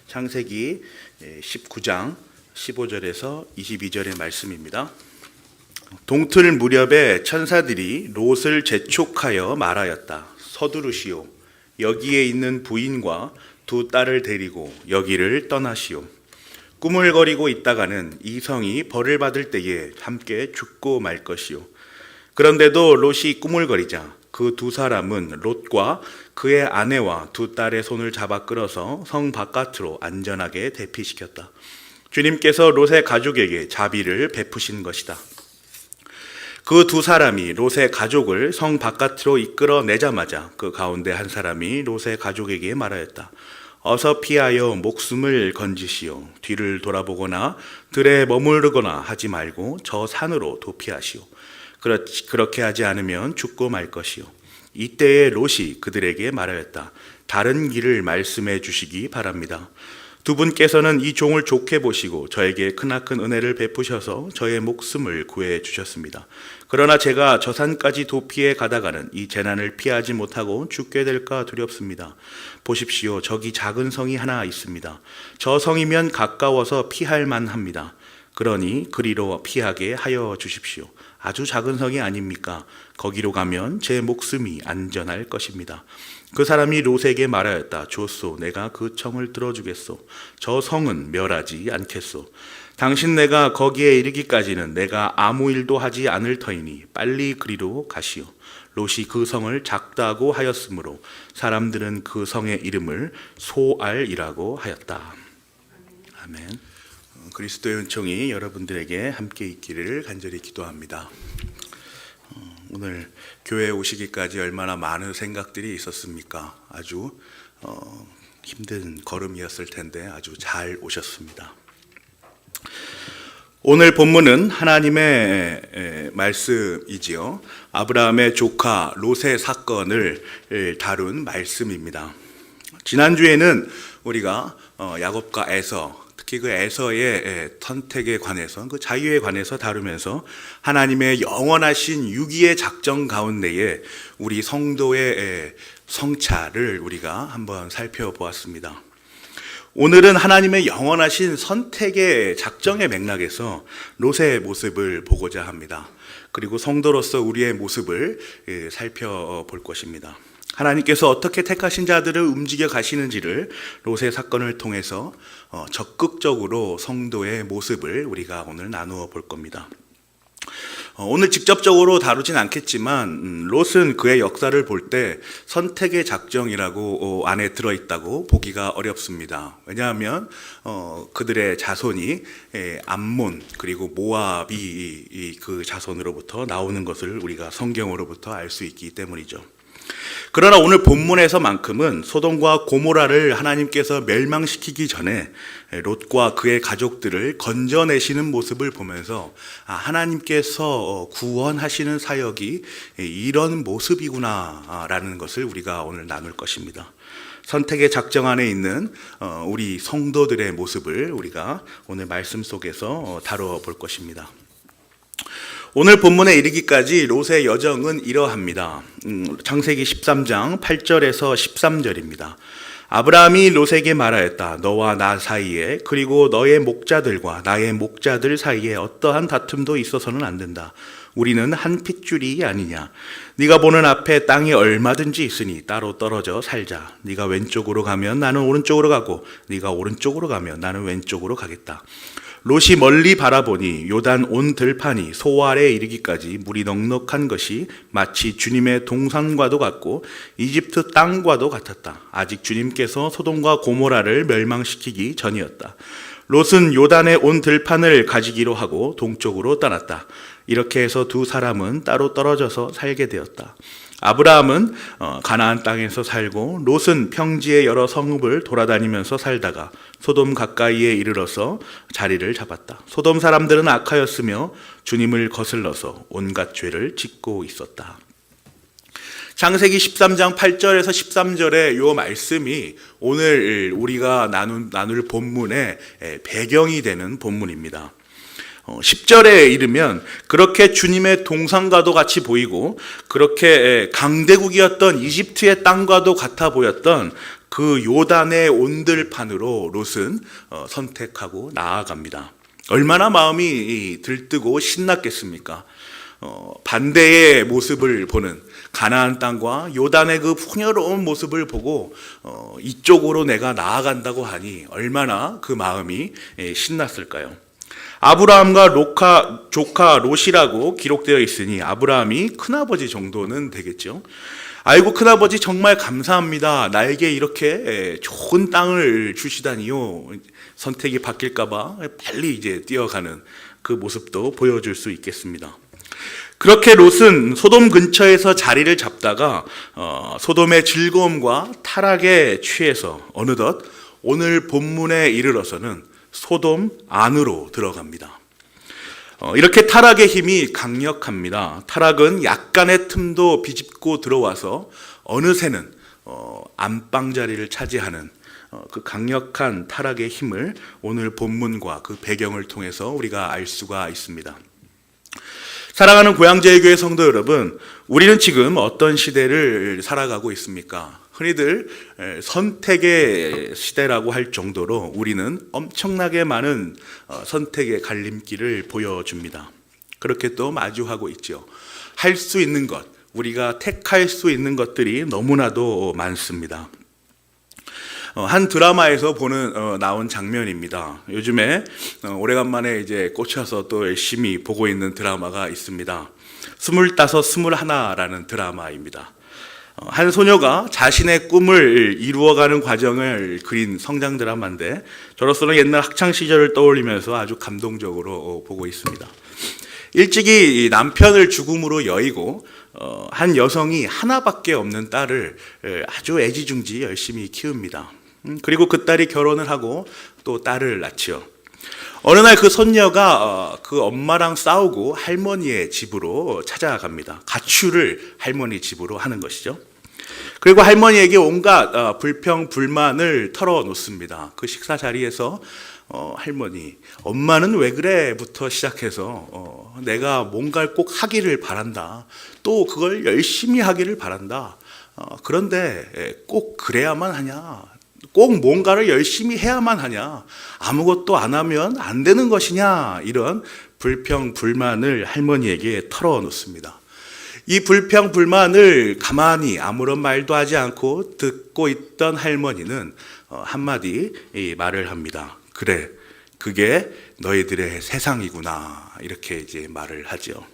창세기 19장 15절에서 22절의 말씀입니다. 동틀 무렵에 천사들이 롯을 재촉하여 말하였다. 서두르시오. 여기에 있는 부인과 두 딸을 데리고 여기를 떠나시오. 꾸물거리고 있다가는 이 성이 벌을 받을 때에 함께 죽고 말 것이오. 그런데도 롯이 꾸물거리자 그 두 사람은 롯과 그의 아내와 두 딸의 손을 잡아 끌어서 성 바깥으로 안전하게 대피시켰다. 주님께서 롯의 가족에게 자비를 베푸신 것이다. 그 두 사람이 롯의 가족을 성 바깥으로 이끌어내자마자 그 가운데 한 사람이 롯의 가족에게 말하였다. 어서 피하여 목숨을 건지시오. 뒤를 돌아보거나 들에 머무르거나 하지 말고 저 산으로 도피하시오. 그렇게 하지 않으면 죽고 말 것이오. 이때에 롯이 그들에게 말하였다. 다른 길을 말씀해 주시기 바랍니다. 두 분께서는 이 종을 좋게 보시고 저에게 크나큰 은혜를 베푸셔서 저의 목숨을 구해 주셨습니다. 그러나 제가 저 산까지 도피해 가다가는 이 재난을 피하지 못하고 죽게 될까 두렵습니다. 보십시오. 저기 작은 성이 하나 있습니다. 저 성이면 가까워서 피할 만합니다. 그러니 그리로 피하게 하여 주십시오. 아주 작은 성이 아닙니까? 거기로 가면 제 목숨이 안전할 것입니다. 그 사람이 롯에게 말하였다. 좋소, 내가 그 청을 들어주겠소. 저 성은 멸하지 않겠소. 당신 내가 거기에 이르기까지는 내가 아무 일도 하지 않을 터이니 빨리 그리로 가시오. 롯이 그 성을 작다고 하였으므로 사람들은 그 성의 이름을 소알이라고 하였다. 아멘. 그리스도의 은총이 여러분들에게 함께 있기를 간절히 기도합니다. 오늘 교회에 오시기까지 얼마나 많은 생각들이 있었습니까? 아주 힘든 걸음이었을 텐데 아주 잘 오셨습니다. 오늘 본문은 하나님의 말씀이지요. 아브라함의 조카 롯의 사건을 다룬 말씀입니다. 지난주에는 우리가 야곱과 에서, 특히 그 에서의 선택에 관해서, 그 자유에 관해서 다루면서 하나님의 영원하신 유기의 작정 가운데에 우리 성도의 성찰을 우리가 한번 살펴보았습니다. 오늘은 하나님의 영원하신 선택의 작정의 맥락에서 롯의 모습을 보고자 합니다. 그리고 성도로서 우리의 모습을 살펴볼 것입니다. 하나님께서 어떻게 택하신 자들을 움직여 가시는지를 롯의 사건을 통해서 적극적으로 성도의 모습을 우리가 오늘 나누어 볼 겁니다. 오늘 직접적으로 다루진 않겠지만 롯은 그의 역사를 볼 때 선택의 작정이라고 안에 들어있다고 보기가 어렵습니다. 왜냐하면 그들의 자손이 암몬 그리고 모압이 그 자손으로부터 나오는 것을 우리가 성경으로부터 알 수 있기 때문이죠. 그러나 오늘 본문에서만큼은 소돔과 고모라를 하나님께서 멸망시키기 전에 롯과 그의 가족들을 건져내시는 모습을 보면서 하나님께서 구원하시는 사역이 이런 모습이구나라는 것을 우리가 오늘 나눌 것입니다. 선택의 작정 안에 있는 우리 성도들의 모습을 우리가 오늘 말씀 속에서 다루어 볼 것입니다. 오늘 본문에 이르기까지 롯의 여정은 이러합니다. 창세기 13장 8절에서 13절입니다. 아브라함이 롯에게 말하였다. 너와 나 사이에 그리고 너의 목자들과 나의 목자들 사이에 어떠한 다툼도 있어서는 안 된다. 우리는 한 핏줄이 아니냐. 네가 보는 앞에 땅이 얼마든지 있으니 따로 떨어져 살자. 네가 왼쪽으로 가면 나는 오른쪽으로 가고 네가 오른쪽으로 가면 나는 왼쪽으로 가겠다. 롯이 멀리 바라보니 요단 온 들판이 소알에 이르기까지 물이 넉넉한 것이 마치 주님의 동산과도 같고 이집트 땅과도 같았다. 아직 주님께서 소돔과 고모라를 멸망시키기 전이었다. 롯은 요단의 온 들판을 가지기로 하고 동쪽으로 떠났다. 이렇게 해서 두 사람은 따로 떨어져서 살게 되었다. 아브라함은 가나안 땅에서 살고 롯은 평지의 여러 성읍을 돌아다니면서 살다가 소돔 가까이에 이르러서 자리를 잡았다. 소돔 사람들은 악하였으며 주님을 거슬러서 온갖 죄를 짓고 있었다. 창세기 13장 8절에서 13절의 이 말씀이 오늘 우리가 나눌 본문의 배경이 되는 본문입니다. 10절에 이르면 그렇게 주님의 동산과도 같이 보이고 그렇게 강대국이었던 이집트의 땅과도 같아 보였던 그 요단의 온들판으로 롯은 선택하고 나아갑니다. 얼마나 마음이 들뜨고 신났겠습니까? 반대의 모습을 보는 가나안 땅과 요단의 그 풍요로운 모습을 보고 이쪽으로 내가 나아간다고 하니 얼마나 그 마음이 신났을까요? 아브라함과 조카 롯이라고 기록되어 있으니 아브라함이 큰아버지 정도는 되겠죠. 아이고 큰아버지 정말 감사합니다. 나에게 이렇게 좋은 땅을 주시다니요. 선택이 바뀔까봐 빨리 이제 뛰어가는 그 모습도 보여줄 수 있겠습니다. 그렇게 롯은 소돔 근처에서 자리를 잡다가 소돔의 즐거움과 타락에 취해서 어느덧 오늘 본문에 이르러서는 소돔 안으로 들어갑니다. 이렇게 타락의 힘이 강력합니다. 타락은 약간의 틈도 비집고 들어와서 어느새는 안방 자리를 차지하는 그 강력한 타락의 힘을 오늘 본문과 그 배경을 통해서 우리가 알 수가 있습니다. 사랑하는 고향제일교회 성도 여러분, 우리는 지금 어떤 시대를 살아가고 있습니까? 흔히들 선택의 시대라고 할 정도로 우리는 엄청나게 많은 선택의 갈림길을 보여줍니다. 그렇게 또 마주하고 있죠. 할 수 있는 것, 우리가 택할 수 있는 것들이 너무나도 많습니다. 한 드라마에서 나온 장면입니다. 요즘에 오래간만에 이제 꽂혀서 또 열심히 보고 있는 드라마가 있습니다. 25, 21라는 드라마입니다. 한 소녀가 자신의 꿈을 이루어가는 과정을 그린 성장 드라마인데 저로서는 옛날 학창 시절을 떠올리면서 아주 감동적으로 보고 있습니다. 일찍이 남편을 죽음으로 여의고 한 여성이 하나밖에 없는 딸을 아주 애지중지 열심히 키웁니다. 그리고 그 딸이 결혼을 하고 또 딸을 낳지요. 어느 날 그 손녀가 그 엄마랑 싸우고 할머니의 집으로 찾아갑니다. 가출을 할머니 집으로 하는 것이죠. 그리고 할머니에게 온갖 불평, 불만을 털어놓습니다. 그 식사 자리에서 할머니, 엄마는 왜 그래? 부터 시작해서 내가 뭔가를 꼭 하기를 바란다. 또 그걸 열심히 하기를 바란다. 그런데 꼭 그래야만 하냐? 꼭 뭔가를 열심히 해야만 하냐? 아무것도 안 하면 안 되는 것이냐? 이런 불평, 불만을 할머니에게 털어놓습니다. 이 불평, 불만을 가만히 아무런 말도 하지 않고 듣고 있던 할머니는 한마디 말을 합니다. 그래, 그게 너희들의 세상이구나. 이렇게 이제 말을 하죠.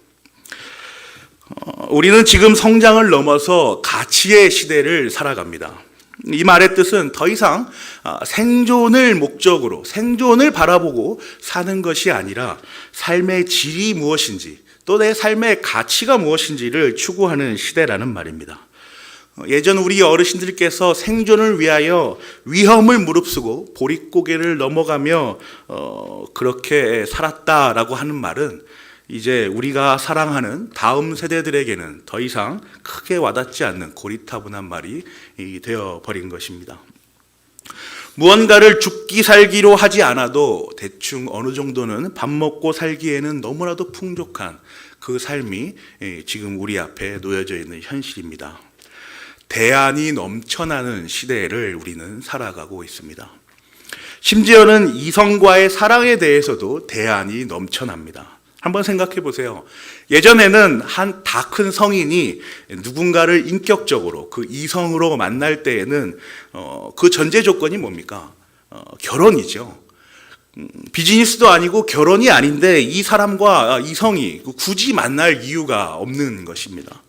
우리는 지금 성장을 넘어서 가치의 시대를 살아갑니다. 이 말의 뜻은 더 이상 생존을 목적으로, 생존을 바라보고 사는 것이 아니라 삶의 질이 무엇인지, 또 내 삶의 가치가 무엇인지를 추구하는 시대라는 말입니다. 예전 우리 어르신들께서 생존을 위하여 위험을 무릅쓰고 보릿고개를 넘어가며 그렇게 살았다라고 하는 말은 이제 우리가 사랑하는 다음 세대들에게는 더 이상 크게 와닿지 않는 고리타분한 말이 되어버린 것입니다. 무언가를 죽기 살기로 하지 않아도 대충 어느 정도는 밥 먹고 살기에는 너무나도 풍족한 그 삶이 지금 우리 앞에 놓여져 있는 현실입니다. 대안이 넘쳐나는 시대를 우리는 살아가고 있습니다. 심지어는 이성과의 사랑에 대해서도 대안이 넘쳐납니다. 한번 생각해 보세요. 예전에는 한 다 큰 성인이 누군가를 인격적으로 그 이성으로 만날 때에는 그 전제 조건이 뭡니까? 결혼이죠. 비즈니스도 아니고 결혼이 아닌데 이 사람과 이성이 굳이 만날 이유가 없는 것입니다.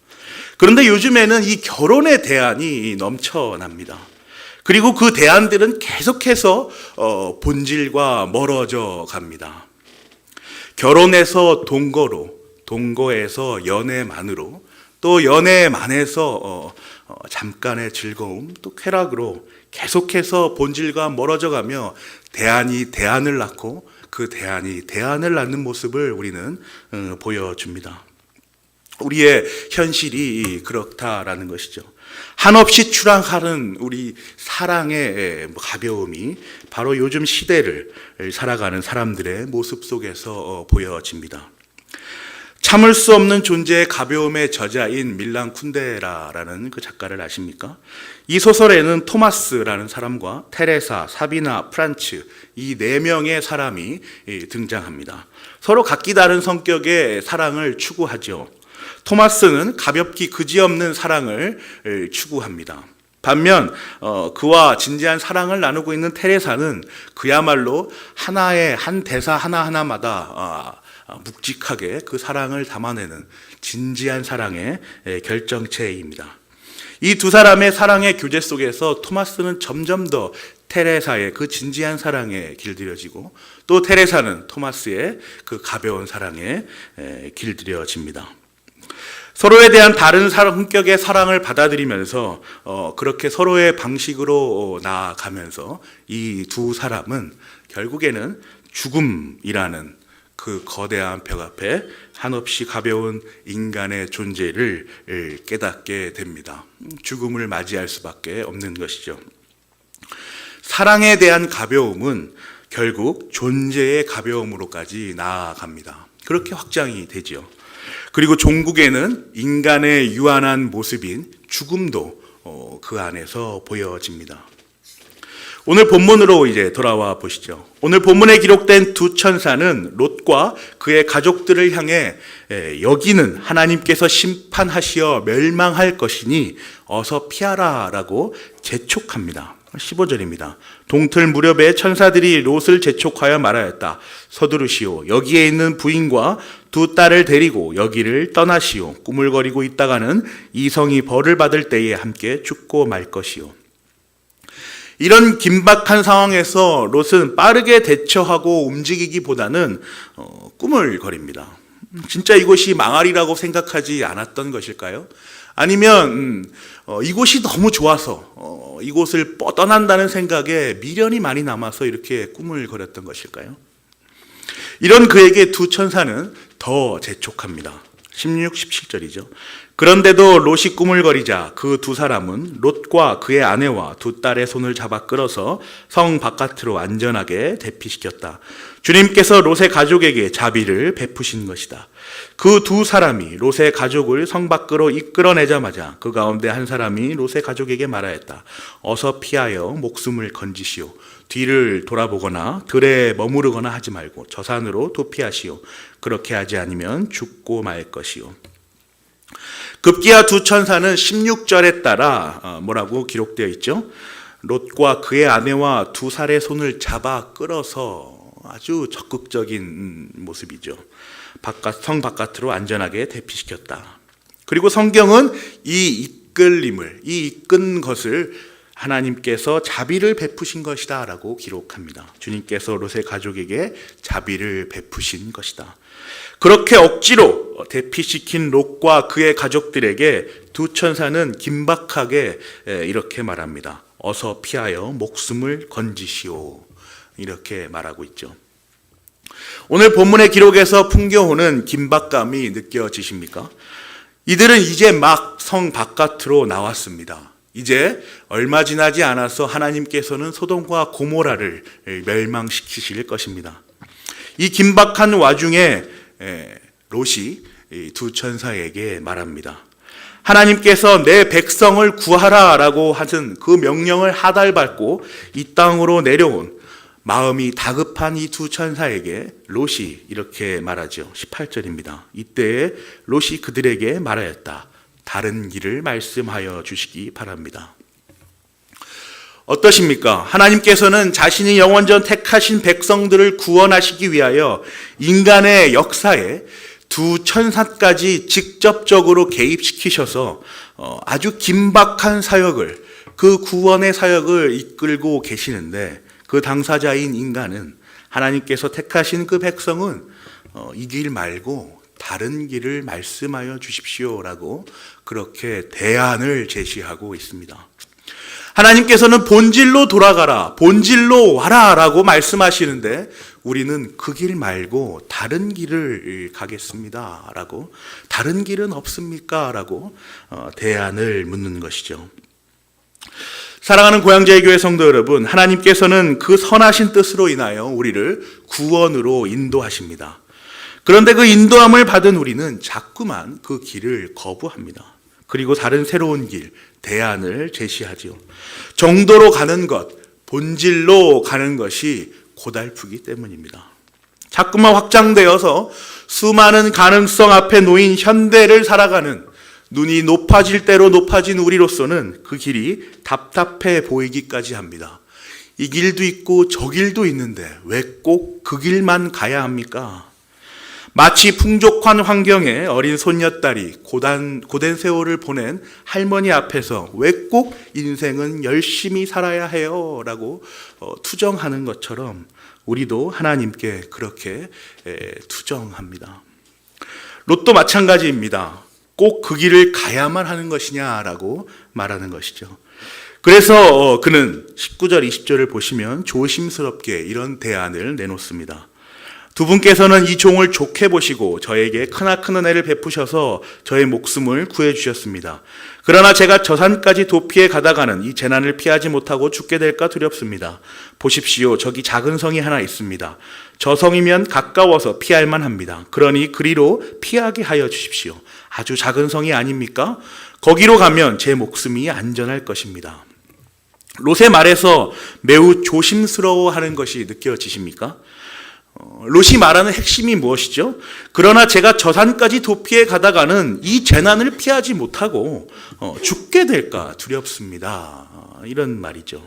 그런데 요즘에는 이 결혼의 대안이 넘쳐납니다. 그리고 그 대안들은 계속해서 본질과 멀어져 갑니다. 결혼에서 동거로, 동거에서 연애만으로, 또 연애만에서 잠깐의 즐거움, 또 쾌락으로 계속해서 본질과 멀어져 가며 대안이 대안을 낳고 그 대안이 대안을 낳는 모습을 우리는 보여줍니다. 우리의 현실이 그렇다라는 것이죠. 한없이 추락하는 우리 사랑의 가벼움이 바로 요즘 시대를 살아가는 사람들의 모습 속에서 보여집니다. 참을 수 없는 존재의 가벼움의 저자인 밀란 쿤데라라는 그 작가를 아십니까? 이 소설에는 토마스라는 사람과 테레사, 사비나, 프란츠 이 네 명의 사람이 등장합니다. 서로 각기 다른 성격의 사랑을 추구하죠. 토마스는 가볍기 그지없는 사랑을 추구합니다. 반면 그와 진지한 사랑을 나누고 있는 테레사는 그야말로 한 대사 하나하나마다 묵직하게 그 사랑을 담아내는 진지한 사랑의 결정체입니다. 이 두 사람의 사랑의 교제 속에서 토마스는 점점 더 테레사의 그 진지한 사랑에 길들여지고 또 테레사는 토마스의 그 가벼운 사랑에 길들여집니다. 서로에 대한 다른 성격의 사랑을 받아들이면서 그렇게 서로의 방식으로 나아가면서 이 두 사람은 결국에는 죽음이라는 그 거대한 벽 앞에 한없이 가벼운 인간의 존재를 깨닫게 됩니다. 죽음을 맞이할 수밖에 없는 것이죠. 사랑에 대한 가벼움은 결국 존재의 가벼움으로까지 나아갑니다. 그렇게 확장이 되죠. 그리고 종국에는 인간의 유한한 모습인 죽음도 그 안에서 보여집니다. 오늘 본문으로 이제 돌아와 보시죠. 오늘 본문에 기록된 두 천사는 롯과 그의 가족들을 향해 여기는 하나님께서 심판하시어 멸망할 것이니 어서 피하라라고 재촉합니다. 15절입니다. 동틀 무렵에 천사들이 롯을 재촉하여 말하였다. 서두르시오. 여기에 있는 부인과 두 딸을 데리고 여기를 떠나시오. 꾸물거리고 있다가는 이 성이 벌을 받을 때에 함께 죽고 말 것이오. 이런 긴박한 상황에서 롯은 빠르게 대처하고 움직이기보다는 꾸물거립니다. 진짜 이곳이 망하리라고 생각하지 않았던 것일까요? 아니면 이곳이 너무 좋아서 이곳을 떠난다는 생각에 미련이 많이 남아서 이렇게 꾸물거렸던 것일까요? 이런 그에게 두 천사는 더 재촉합니다. 16, 17절이죠. 그런데도 롯이 꾸물거리자 그 두 사람은 롯과 그의 아내와 두 딸의 손을 잡아 끌어서 성 바깥으로 안전하게 대피시켰다. 주님께서 롯의 가족에게 자비를 베푸신 것이다. 그 두 사람이 롯의 가족을 성 밖으로 이끌어내자마자 그 가운데 한 사람이 롯의 가족에게 말하였다. 어서 피하여 목숨을 건지시오. 뒤를 돌아보거나 들에 머무르거나 하지 말고 저 산으로 도피하시오. 그렇게 하지 않으면 죽고 말 것이오. 급기야 두 천사는 16절에 따라 뭐라고 기록되어 있죠? 롯과 그의 아내와 두 살의 손을 잡아 끌어서 아주 적극적인 모습이죠. 성 바깥으로 안전하게 대피시켰다. 그리고 성경은 이 이끈 것을 하나님께서 자비를 베푸신 것이다 라고 기록합니다. 주님께서 롯의 가족에게 자비를 베푸신 것이다. 그렇게 억지로 대피시킨 롯과 그의 가족들에게 두 천사는 긴박하게 이렇게 말합니다. 어서 피하여 목숨을 건지시오. 이렇게 말하고 있죠. 오늘 본문의 기록에서 풍겨오는 긴박감이 느껴지십니까? 이들은 이제 막 성 바깥으로 나왔습니다. 이제 얼마 지나지 않아서 하나님께서는 소돔과 고모라를 멸망시키실 것입니다. 이 긴박한 와중에 롯이 두 천사에게 말합니다. 하나님께서 내 백성을 구하라라고 하신 그 명령을 하달받고 이 땅으로 내려온 마음이 다급한 이 두 천사에게 롯이 이렇게 말하죠. 18절입니다. 이때에 롯이 그들에게 말하였다. 다른 길을 말씀하여 주시기 바랍니다. 어떠십니까? 하나님께서는 자신이 영원전 택하신 백성들을 구원하시기 위하여 인간의 역사에 두 천사까지 직접적으로 개입시키셔서 아주 긴박한 사역을, 그 구원의 사역을 이끌고 계시는데 그 당사자인 인간은, 하나님께서 택하신 그 백성은 이 길 말고 다른 길을 말씀하여 주십시오라고 그렇게 대안을 제시하고 있습니다. 하나님께서는 본질로 돌아가라, 본질로 와라 라고 말씀하시는데 우리는 그 길 말고 다른 길을 가겠습니다 라고, 다른 길은 없습니까? 라고 대안을 묻는 것이죠. 사랑하는 고향제일교회 성도 여러분, 하나님께서는 그 선하신 뜻으로 인하여 우리를 구원으로 인도하십니다. 그런데 그 인도함을 받은 우리는 자꾸만 그 길을 거부합니다. 그리고 다른 새로운 길, 대안을 제시하지요. 정도로 가는 것, 본질로 가는 것이 고달프기 때문입니다. 자꾸만 확장되어서 수많은 가능성 앞에 놓인 현대를 살아가는 눈이 높아질 대로 높아진 우리로서는 그 길이 답답해 보이기까지 합니다. 이 길도 있고 저 길도 있는데 왜 꼭 그 길만 가야 합니까? 마치 풍족한 환경에 어린 손녀딸이 고된 세월을 보낸 할머니 앞에서 왜 꼭 인생은 열심히 살아야 해요? 라고 투정하는 것처럼 우리도 하나님께 그렇게 투정합니다. 롯도 마찬가지입니다. 꼭 그 길을 가야만 하는 것이냐라고 말하는 것이죠. 그래서 그는 19절, 20절을 보시면 조심스럽게 이런 대안을 내놓습니다. 두 분께서는 이 종을 좋게 보시고 저에게 크나큰 은혜를 베푸셔서 저의 목숨을 구해주셨습니다. 그러나 제가 저 산까지 도피해 가다가는 이 재난을 피하지 못하고 죽게 될까 두렵습니다. 보십시오. 저기 작은 성이 하나 있습니다. 저 성이면 가까워서 피할 만합니다. 그러니 그리로 피하게 하여 주십시오. 아주 작은 성이 아닙니까? 거기로 가면 제 목숨이 안전할 것입니다. 롯의 말에서 매우 조심스러워하는 것이 느껴지십니까? 롯이 말하는 핵심이 무엇이죠? 그러나 제가 저 산까지 도피해 가다가는 이 재난을 피하지 못하고 죽게 될까 두렵습니다. 이런 말이죠.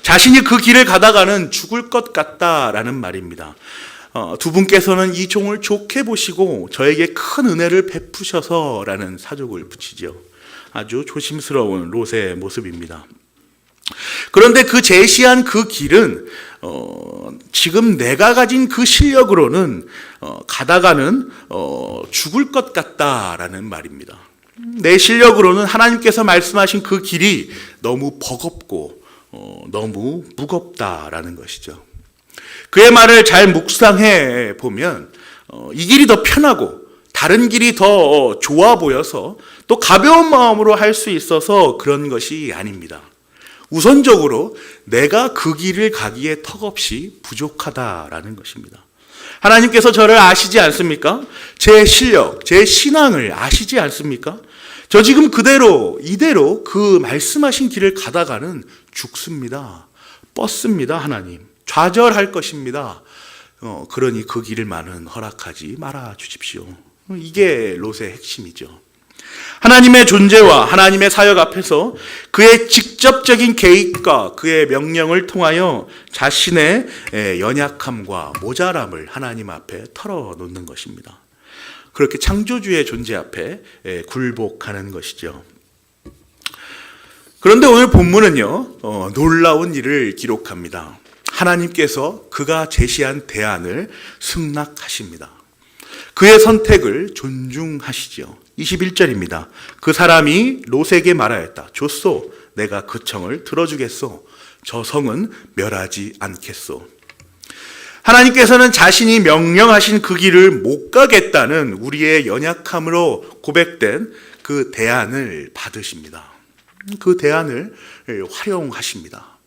자신이 그 길을 가다가는 죽을 것 같다라는 말입니다. 두 분께서는 이 종을 좋게 보시고 저에게 큰 은혜를 베푸셔서라는 사족을 붙이죠. 아주 조심스러운 롯의 모습입니다. 그런데 그 제시한 그 길은 지금 내가 가진 그 실력으로는 가다가는 죽을 것 같다라는 말입니다. 내 실력으로는 하나님께서 말씀하신 그 길이 너무 버겁고 너무 무겁다라는 것이죠. 그의 말을 잘 묵상해 보면 이 길이 더 편하고 다른 길이 더 좋아 보여서 또 가벼운 마음으로 할 수 있어서 그런 것이 아닙니다. 우선적으로 내가 그 길을 가기에 턱없이 부족하다라는 것입니다. 하나님께서 저를 아시지 않습니까? 제 실력, 제 신앙을 아시지 않습니까? 저 지금 이대로 그 말씀하신 길을 가다가는 죽습니다. 뻗습니다, 하나님. 좌절할 것입니다. 그러니 그 길만은 허락하지 말아 주십시오. 이게 롯의 핵심이죠. 하나님의 존재와 하나님의 사역 앞에서 그의 직접적인 개입과 그의 명령을 통하여 자신의 연약함과 모자람을 하나님 앞에 털어놓는 것입니다. 그렇게 창조주의 존재 앞에 굴복하는 것이죠. 그런데 오늘 본문은요, 놀라운 일을 기록합니다. 하나님께서 그가 제시한 대안을 승낙하십니다. 그의 선택을 존중하시죠. 21절입니다. 그 사람이 롯에게 말하였다. 좋소, 내가 그 청을 들어주겠소. 저 성은 멸하지 않겠소. 하나님께서는 자신이 명령하신 그 길을 못 가겠다는 우리의 연약함으로 고백된 그 대안을 받으십니다. 그 대안을 활용하십니다.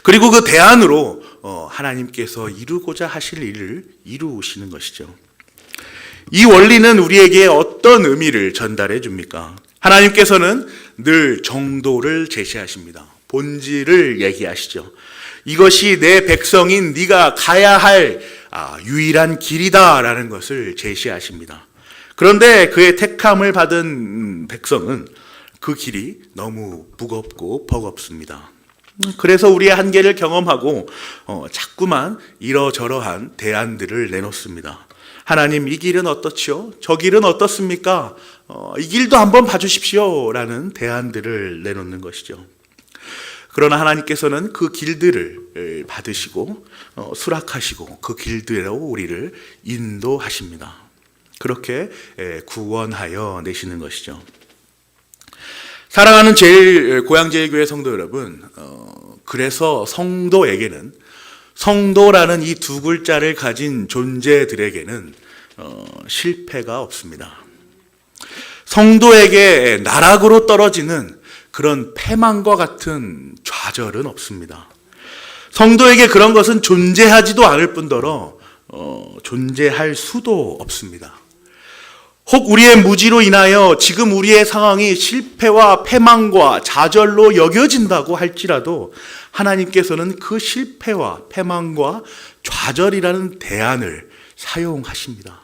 그리고 그 대안으로 하나님께서 이루고자 하실 일을 이루시는 것이죠. 이 원리는 우리에게 어떤 의미를 전달해 줍니까? 하나님께서는 늘 정도를 제시하십니다. 본질을 얘기하시죠. 이것이 내 백성인 네가 가야 할 유일한 길이다라는 것을 제시하십니다. 그런데 그의 택함을 받은 백성은 그 길이 너무 무겁고 버겁습니다. 그래서 우리의 한계를 경험하고 자꾸만 이러저러한 대안들을 내놓습니다. 하나님, 이 길은 어떻지요? 저 길은 어떻습니까? 이 길도 한번 봐주십시오 라는 대안들을 내놓는 것이죠. 그러나 하나님께서는 그 길들을 받으시고 수락하시고 그 길대로 우리를 인도하십니다. 그렇게 구원하여 내시는 것이죠. 사랑하는 고양제일교회 성도 여러분, 그래서 성도에게는, 성도라는 이 두 글자를 가진 존재들에게는 실패가 없습니다. 성도에게 나락으로 떨어지는 그런 패망과 같은 좌절은 없습니다. 성도에게 그런 것은 존재하지도 않을 뿐더러 존재할 수도 없습니다. 혹 우리의 무지로 인하여 지금 우리의 상황이 실패와 패망과 좌절로 여겨진다고 할지라도 하나님께서는 그 실패와 패망과 좌절이라는 대안을 사용하십니다.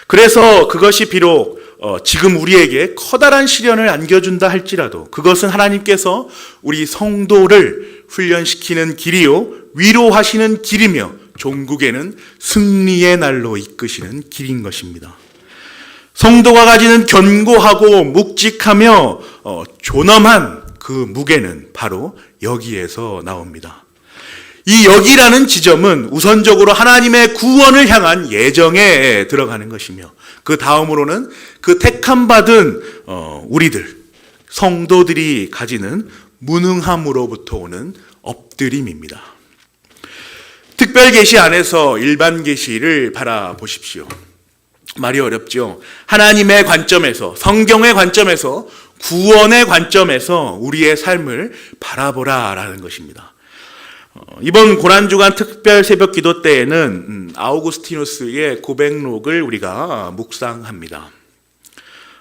그래서 그것이 비록 지금 우리에게 커다란 시련을 안겨준다 할지라도 그것은 하나님께서 우리 성도를 훈련시키는 길이요 위로하시는 길이며 종국에는 승리의 날로 이끄시는 길인 것입니다. 성도가 가지는 견고하고 묵직하며 존엄한 그 무게는 바로 여기에서 나옵니다. 이 여기라는 지점은 우선적으로 하나님의 구원을 향한 예정에 들어가는 것이며 그 다음으로는 그 택함받은 우리들 성도들이 가지는 무능함으로부터 오는 엎드림입니다. 특별 계시 안에서 일반 계시를 바라보십시오. 말이 어렵죠. 하나님의 관점에서, 성경의 관점에서, 구원의 관점에서 우리의 삶을 바라보라라는 것입니다. 이번 고난주간 특별 새벽 기도 때에는 아우구스티누스의 고백록을 우리가 묵상합니다.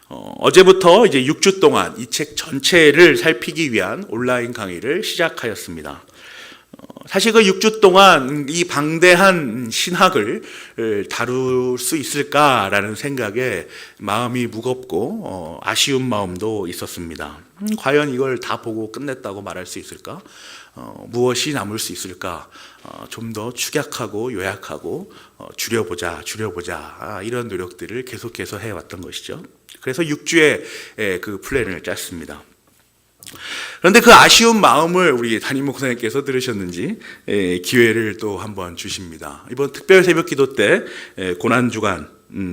어제부터 이제 6주 동안 이 책 전체를 살피기 위한 온라인 강의를 시작하였습니다. 사실 그 6주 동안 이 방대한 신학을 다룰 수 있을까라는 생각에 마음이 무겁고 아쉬운 마음도 있었습니다. 과연 이걸 다 보고 끝냈다고 말할 수 있을까? 무엇이 남을 수 있을까? 좀 더 축약하고 요약하고 줄여보자 이런 노력들을 계속해서 해왔던 것이죠. 그래서 6주의 그 플랜을 짰습니다. 그런데 그 아쉬운 마음을 우리 담임 목사님께서 들으셨는지 기회를 또 한번 주십니다. 이번 특별 새벽 기도 때 고난주간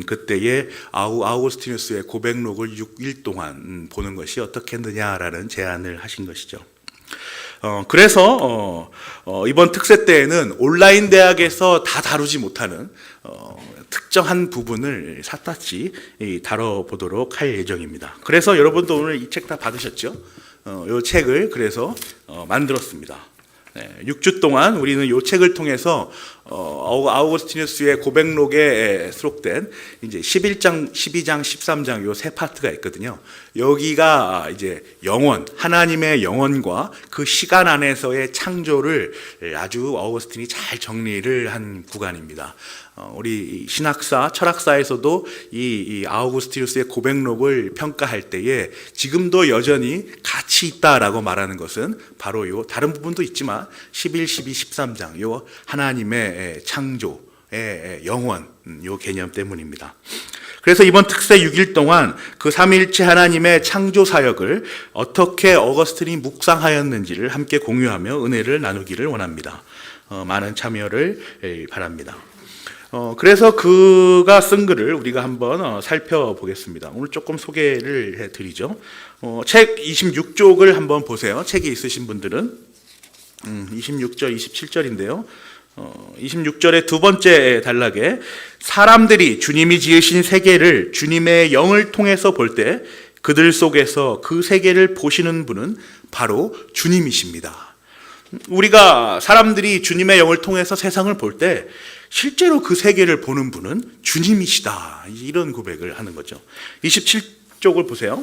그때의 아우구스티누스의 고백록을 6일 동안 보는 것이 어떻겠느냐라는 제안을 하신 것이죠. 그래서 이번 특세 때에는 온라인 대학에서 다 다루지 못하는 특정한 부분을 샅샅이 다뤄보도록 할 예정입니다. 그래서 여러분도 오늘 이 책 다 받으셨죠? 이 책을 그래서 만들었습니다. 6주 동안 우리는 이 책을 통해서 아우구스티누스의 고백록에 수록된 이제 11장, 12장, 13장 요 세 파트가 있거든요. 여기가 이제 영원, 하나님의 영원과 그 시간 안에서의 창조를 아주 아우구스틴이 잘 정리를 한 구간입니다. 우리 신학사, 철학사에서도 이 아우구스티누스의 고백록을 평가할 때에 지금도 여전히 가치 있다라고 말하는 것은 바로 요 다른 부분도 있지만 11, 12, 13장 요 하나님의 창조의 영원 요 개념 때문입니다. 그래서 이번 특세 6일 동안 그 삼위일체 하나님의 창조 사역을 어떻게 어거스틴이 묵상하였는지를 함께 공유하며 은혜를 나누기를 원합니다. 많은 참여를 바랍니다. 그래서 그가 쓴 글을 우리가 한번 살펴보겠습니다. 오늘 조금 소개를 해드리죠. 책 26쪽을 한번 보세요. 책이 있으신 분들은 26절, 27절인데요. 26절의 두 번째 단락에 사람들이 주님이 지으신 세계를 주님의 영을 통해서 볼 때 그들 속에서 그 세계를 보시는 분은 바로 주님이십니다. 우리가 사람들이 주님의 영을 통해서 세상을 볼 때 실제로 그 세계를 보는 분은 주님이시다. 이런 고백을 하는 거죠. 27쪽을 보세요.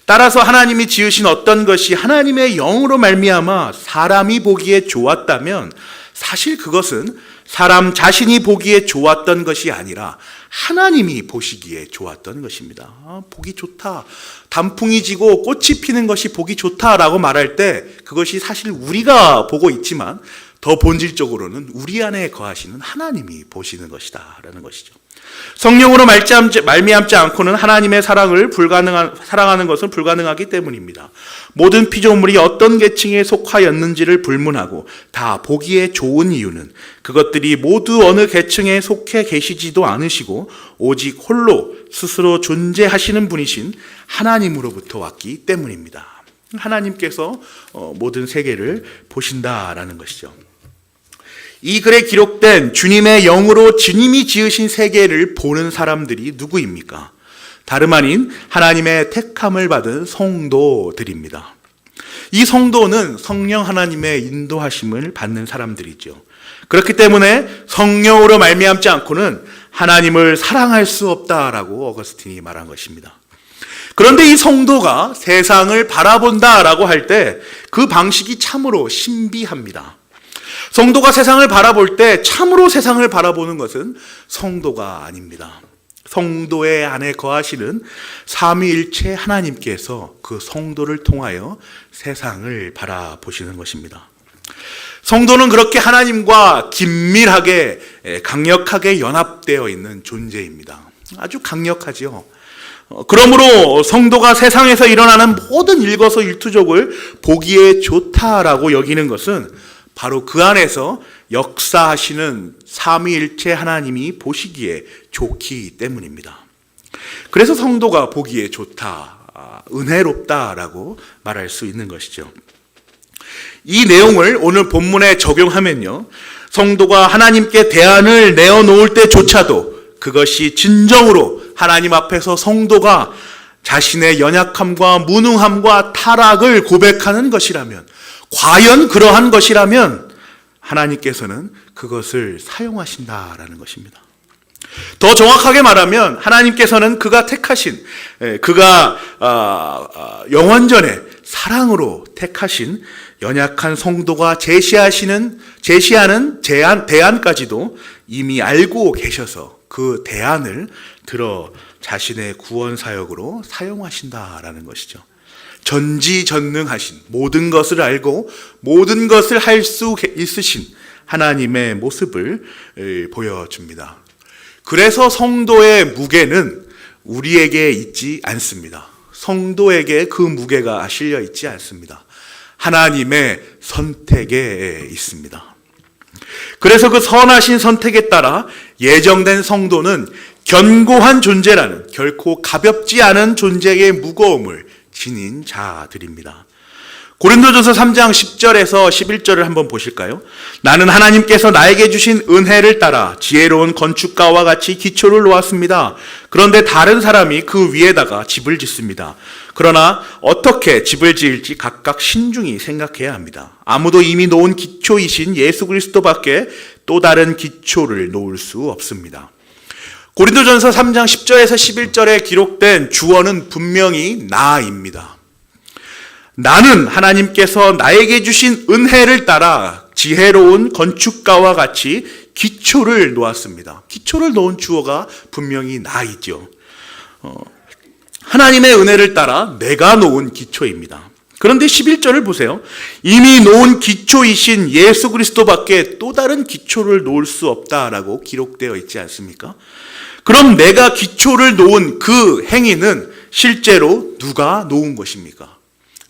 따라서 하나님이 지으신 어떤 것이 하나님의 영으로 말미암아 사람이 보기에 좋았다면 사실 그것은 사람 자신이 보기에 좋았던 것이 아니라 하나님이 보시기에 좋았던 것입니다. 보기 좋다. 단풍이 지고 꽃이 피는 것이 보기 좋다라고 말할 때 그것이 사실 우리가 보고 있지만 더 본질적으로는 우리 안에 거하시는 하나님이 보시는 것이다 라는 것이죠. 성령으로 말미암지 않고는 하나님의 사랑하는 것은 불가능하기 때문입니다. 모든 피조물이 어떤 계층에 속하였는지를 불문하고 다 보기에 좋은 이유는 그것들이 모두 어느 계층에 속해 계시지도 않으시고 오직 홀로 스스로 존재하시는 분이신 하나님으로부터 왔기 때문입니다. 하나님께서 모든 세계를 보신다라는 것이죠. 이 글에 기록된 주님의 영으로 주님이 지으신 세계를 보는 사람들이 누구입니까? 다름 아닌 하나님의 택함을 받은 성도들입니다. 이 성도는 성령 하나님의 인도하심을 받는 사람들이죠. 그렇기 때문에 성령으로 말미암지 않고는 하나님을 사랑할 수 없다라고 어거스틴이 말한 것입니다. 그런데 이 성도가 세상을 바라본다라고 할 때 그 방식이 참으로 신비합니다. 성도가 세상을 바라볼 때 참으로 세상을 바라보는 것은 성도가 아닙니다. 성도의 안에 거하시는 삼위일체 하나님께서 그 성도를 통하여 세상을 바라보시는 것입니다. 성도는 그렇게 하나님과 긴밀하게 강력하게 연합되어 있는 존재입니다. 아주 강력하지요. 그러므로 성도가 세상에서 일어나는 모든 일거수일투족을 보기에 좋다라고 여기는 것은 바로 그 안에서 역사하시는 삼위일체 하나님이 보시기에 좋기 때문입니다. 그래서 성도가 보기에 좋다, 은혜롭다라고 말할 수 있는 것이죠. 이 내용을 오늘 본문에 적용하면요, 성도가 하나님께 대안을 내어놓을 때조차도 그것이 진정으로 하나님 앞에서 성도가 자신의 연약함과 무능함과 타락을 고백하는 것이라면, 과연 그러한 것이라면 하나님께서는 그것을 사용하신다라는 것입니다. 더 정확하게 말하면 하나님께서는 그가 택하신, 그가 영원전에 사랑으로 택하신 연약한 성도가 제시하는 대안까지도 이미 알고 계셔서 그 대안을 들어 자신의 구원 사역으로 사용하신다라는 것이죠. 전지전능하신, 모든 것을 알고 모든 것을 할 수 있으신 하나님의 모습을 보여줍니다. 그래서 성도의 무게는 우리에게 있지 않습니다. 성도에게 그 무게가 실려 있지 않습니다. 하나님의 선택에 있습니다. 그래서 그 선하신 선택에 따라 예정된 성도는 견고한 존재라는, 결코 가볍지 않은 존재의 무거움을 지닌 자들입니다. 고린도전서 3장 10절에서 11절을 한번 보실까요? 나는 하나님께서 나에게 주신 은혜를 따라 지혜로운 건축가와 같이 기초를 놓았습니다. 그런데 다른 사람이 그 위에다가 집을 짓습니다. 그러나 어떻게 집을 지을지 각각 신중히 생각해야 합니다. 아무도 이미 놓은 기초이신 예수 그리스도밖에 또 다른 기초를 놓을 수 없습니다. 고린도전서 3장 10절에서 11절에 기록된 주어는 분명히 나입니다. 나는 하나님께서 나에게 주신 은혜를 따라 지혜로운 건축가와 같이 기초를 놓았습니다. 기초를 놓은 주어가 분명히 나이죠. 하나님의 은혜를 따라 내가 놓은 기초입니다. 그런데 11절을 보세요. 이미 놓은 기초이신 예수 그리스도밖에 또 다른 기초를 놓을 수 없다라고 기록되어 있지 않습니까? 그럼 내가 기초를 놓은 그 행위는 실제로 누가 놓은 것입니까?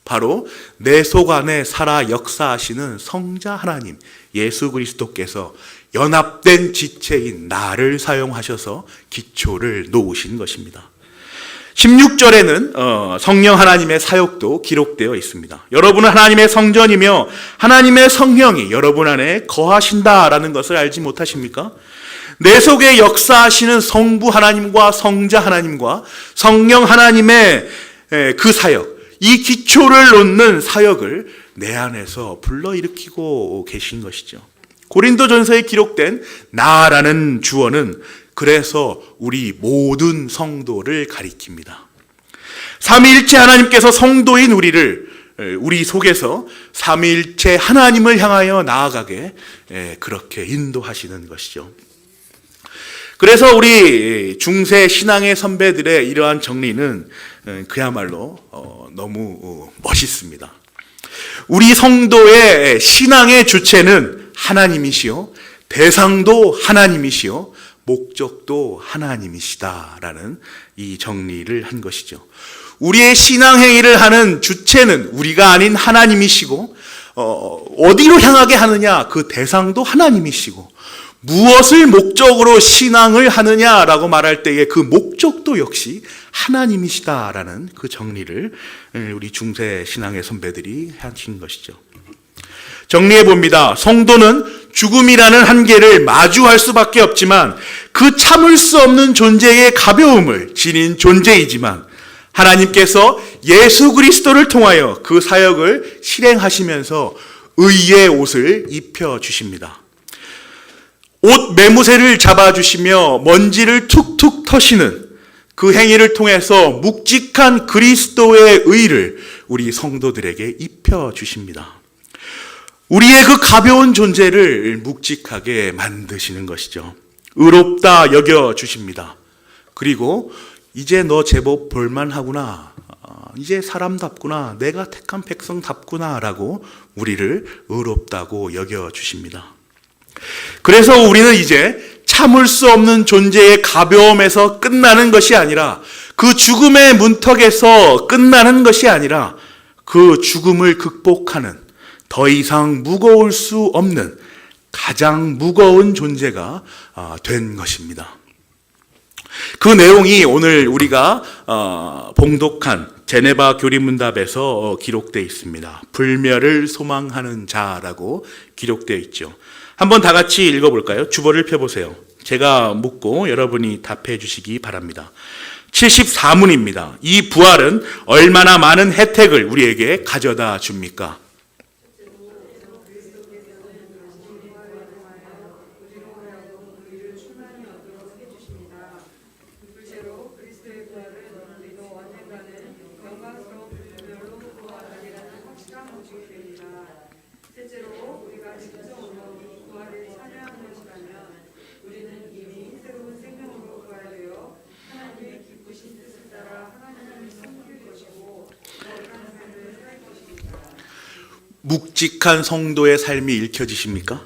바로 내 속 안에 살아 역사하시는 성자 하나님 예수 그리스도께서 연합된 지체인 나를 사용하셔서 기초를 놓으신 것입니다. 16절에는 성령 하나님의 사역도 기록되어 있습니다. 여러분은 하나님의 성전이며 하나님의 성령이 여러분 안에 거하신다라는 것을 알지 못하십니까? 내 속에 역사하시는 성부 하나님과 성자 하나님과 성령 하나님의 그 사역, 이 기초를 놓는 사역을 내 안에서 불러일으키고 계신 것이죠. 고린도전서에 기록된 나라는 주어는 그래서 우리 모든 성도를 가리킵니다. 삼위일체 하나님께서 성도인 우리 속에서 삼위일체 하나님을 향하여 나아가게 그렇게 인도하시는 것이죠. 그래서 우리 중세 신앙의 선배들의 이러한 정리는 그야말로 너무 멋있습니다. 우리 성도의 신앙의 주체는 하나님이시요, 대상도 하나님이시요, 목적도 하나님이시다라는 이 정리를 한 것이죠. 우리의 신앙 행위를 하는 주체는 우리가 아닌 하나님이시고, 어디로 향하게 하느냐, 그 대상도 하나님이시고, 무엇을 목적으로 신앙을 하느냐라고 말할 때의 그 목적도 역시 하나님이시다라는 그 정리를 우리 중세 신앙의 선배들이 하신 것이죠. 정리해 봅니다. 성도는 죽음이라는 한계를 마주할 수밖에 없지만 그 참을 수 없는 존재의 가벼움을 지닌 존재이지만 하나님께서 예수 그리스도를 통하여 그 사역을 실행하시면서 의의 옷을 입혀주십니다. 옷 매무새를 잡아주시며 먼지를 툭툭 터시는 그 행위를 통해서 묵직한 그리스도의 의를 우리 성도들에게 입혀주십니다. 우리의 그 가벼운 존재를 묵직하게 만드시는 것이죠. 의롭다 여겨주십니다. 그리고 이제 너 제법 볼만하구나, 이제 사람답구나, 내가 택한 백성답구나 라고 우리를 의롭다고 여겨주십니다. 그래서 우리는 이제 참을 수 없는 존재의 가벼움에서 끝나는 것이 아니라, 그 죽음의 문턱에서 끝나는 것이 아니라, 그 죽음을 극복하는 더 이상 무거울 수 없는 가장 무거운 존재가 된 것입니다. 그 내용이 오늘 우리가 봉독한 제네바 교리문답에서 기록되어 있습니다. 불멸을 소망하는 자라고 기록되어 있죠. 한번 다 같이 읽어볼까요? 주보를 펴보세요. 제가 묻고 여러분이 답해 주시기 바랍니다. 74문입니다. 이 부활은 얼마나 많은 혜택을 우리에게 가져다 줍니까? 묵직한 성도의 삶이 읽혀지십니까?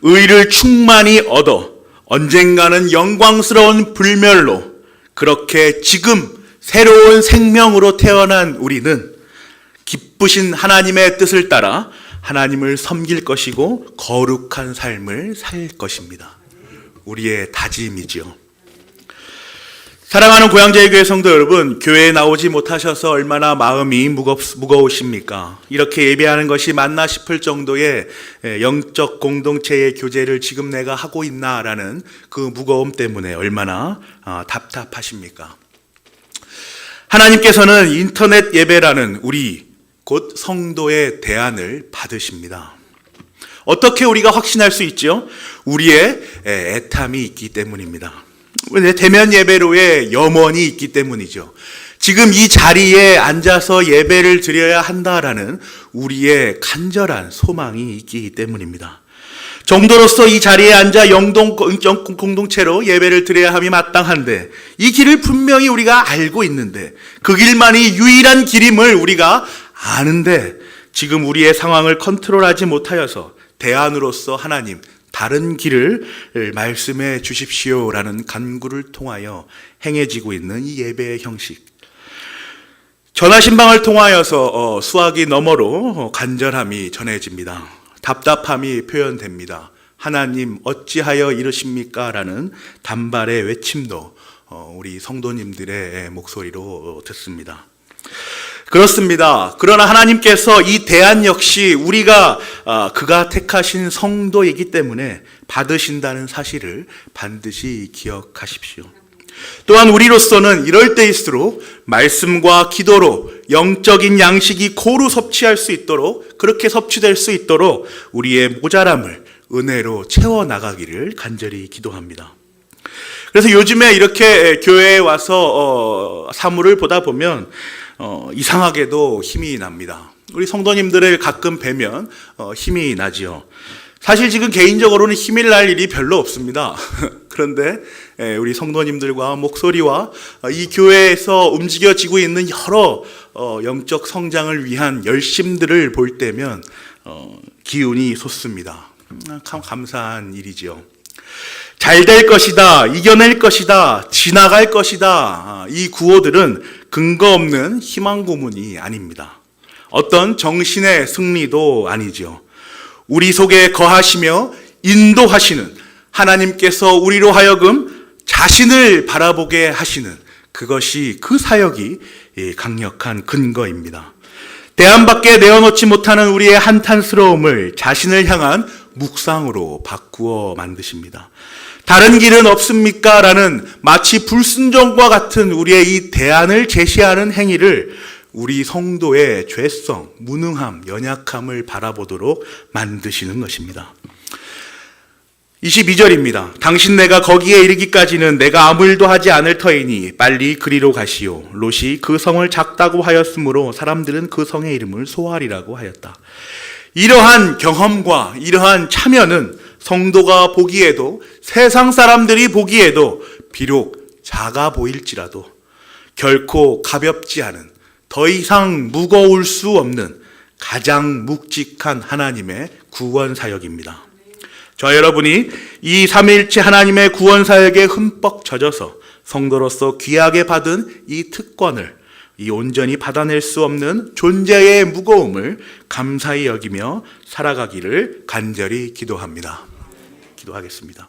의를 충만히 얻어 언젠가는 영광스러운 불멸로, 그렇게 지금 새로운 생명으로 태어난 우리는 기쁘신 하나님의 뜻을 따라 하나님을 섬길 것이고 거룩한 삶을 살 것입니다. 우리의 다짐이지요. 사랑하는 고향제일교회 성도 여러분, 교회에 나오지 못하셔서 얼마나 마음이 무거우십니까? 이렇게 예배하는 것이 맞나 싶을 정도의 영적 공동체의 교제를 지금 내가 하고 있나라는 그 무거움 때문에 얼마나 답답하십니까? 하나님께서는 인터넷 예배라는 우리 곧 성도의 대안을 받으십니다. 어떻게 우리가 확신할 수 있죠? 우리의 애탐이 있기 때문입니다. 대면 예배로의 염원이 있기 때문이죠. 지금 이 자리에 앉아서 예배를 드려야 한다라는 우리의 간절한 소망이 있기 때문입니다. 정도로서 이 자리에 앉아 영동 공동체로 예배를 드려야 함이 마땅한데, 이 길을 분명히 우리가 알고 있는데, 그 길만이 유일한 길임을 우리가 아는데, 지금 우리의 상황을 컨트롤하지 못하여서 대안으로서 하나님 다른 길을 말씀해 주십시오라는 간구를 통하여 행해지고 있는 이 예배의 형식. 전화신방을 통하여서 수화기 너머로 간절함이 전해집니다. 답답함이 표현됩니다. 하나님 어찌하여 이러십니까? 라는 단발의 외침도 우리 성도님들의 목소리로 듣습니다. 그렇습니다. 그러나 하나님께서 이 대안 역시 우리가 그가 택하신 성도이기 때문에 받으신다는 사실을 반드시 기억하십시오. 또한 우리로서는 이럴 때일수록 말씀과 기도로 영적인 양식이 고루 섭취할 수 있도록, 그렇게 섭취될 수 있도록 우리의 모자람을 은혜로 채워나가기를 간절히 기도합니다. 그래서 요즘에 이렇게 교회에 와서 사물을 보다 보면 이상하게도 힘이 납니다. 우리 성도님들을 가끔 뵈면 힘이 나지요. 사실 지금 개인적으로는 힘이 날 일이 별로 없습니다. 그런데 우리 성도님들과 목소리와 이 교회에서 움직여지고 있는 여러 영적 성장을 위한 열심들을 볼 때면 기운이 솟습니다. 참 감사한 일이지요. 잘 될 것이다, 이겨낼 것이다, 지나갈 것이다, 이 구호들은 근거 없는 희망 고문이 아닙니다. 어떤 정신의 승리도 아니죠. 우리 속에 거하시며 인도하시는 하나님께서 우리로 하여금 자신을 바라보게 하시는 그것이, 그 사역이 강력한 근거입니다. 대안 밖에 내어놓지 못하는 우리의 한탄스러움을 자신을 향한 묵상으로 바꾸어 만드십니다. 다른 길은 없습니까? 라는 마치 불순종과 같은 우리의 이 대안을 제시하는 행위를 우리 성도의 죄성, 무능함, 연약함을 바라보도록 만드시는 것입니다. 22절입니다. 당신 내가 거기에 이르기까지는 내가 아무 일도 하지 않을 터이니 빨리 그리로 가시오. 롯이 그 성을 작다고 하였으므로 사람들은 그 성의 이름을 소알이라고 하였다. 이러한 경험과 이러한 참여는 성도가 보기에도, 세상 사람들이 보기에도 비록 작아 보일지라도 결코 가볍지 않은, 더 이상 무거울 수 없는 가장 묵직한 하나님의 구원 사역입니다. 저 여러분이 이 삼위일체 하나님의 구원 사역에 흠뻑 젖어서 성도로서 귀하게 받은 이 특권을, 이 온전히 받아낼 수 없는 존재의 무거움을 감사히 여기며 살아가기를 간절히 기도합니다. 기도하겠습니다.